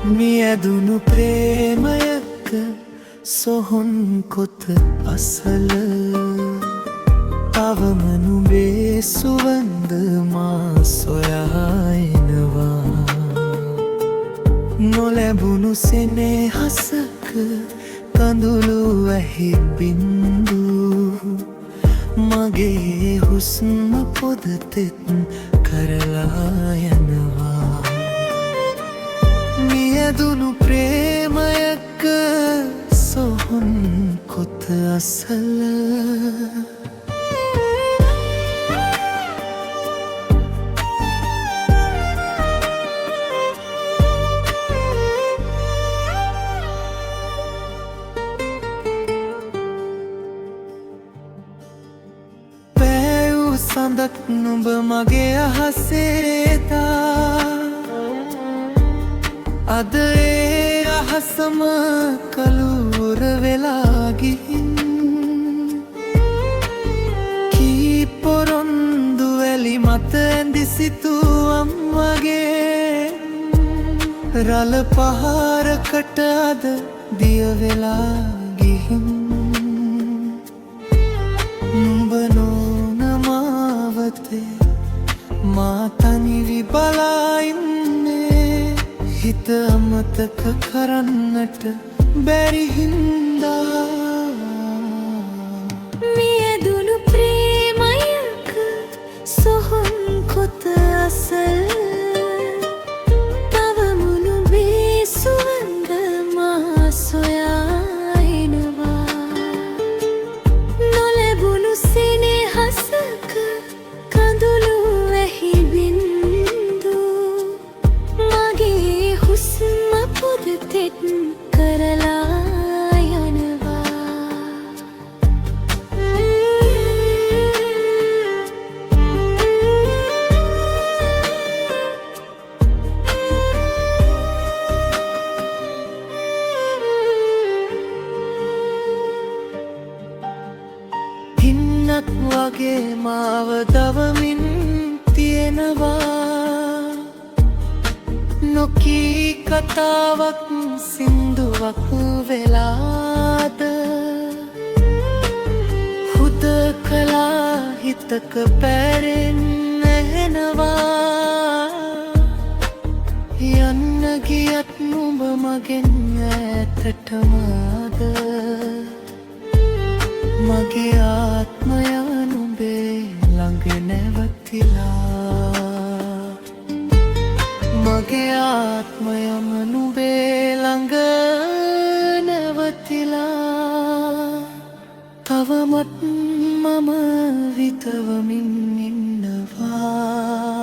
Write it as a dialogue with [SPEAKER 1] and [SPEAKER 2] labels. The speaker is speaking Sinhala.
[SPEAKER 1] මියදුණු ප්‍රේමයක සොහොන් කොත අසල තවම නුඹේ සුවඳ මා සොයා එනවා. නොලැබුණු සෙනෙහසක කඳුළු වැහි බින්දු මගේ හුස්ම පොද තෙත් කරලා යනවා. මියදුණු ප්‍රේමයක සොහොන් කොත අසල සඳක් නුඹ මගේ අහසේදා අද ඒ අහසම කළුවර වෙලා ගිහින් කී පොරොන්දු වැලි මත ඇඳි සිතුවම් වගේ රළ පහරකට අද දිය වෙලා ගිහින් නුඹ මා තනිවි බලා ඉන්නේ හිත අමතක කරන්නට බැරි හින්දා.
[SPEAKER 2] මියදුණු ප්‍රේමයක සොහොන් කොත අසල තවම නුඹේ සුවඳ මා සොයා එනවා. නොලැබුණු සෙනෙහසක කඳුළු වැහි බින්දු මගේ හුස්ම පොද තෙත් කරලා යනවා.
[SPEAKER 1] හින්නක් වගේ මාව දවමින් තියෙනවා. නොකී කතාවක් සින්දුවක් වෙලාද හුදකලා හිතක පැරෙන්නනවා. යන්න ගියත් නුඹ මගෙන් ඈතටමද මගේ ආත්මය නුඹේ ළඟ නැවතිලා. මගේ ආත්මයම නුඹේ ළඟ නැවතිලා. තවමත් මම විතවමින් ඉන්නවා.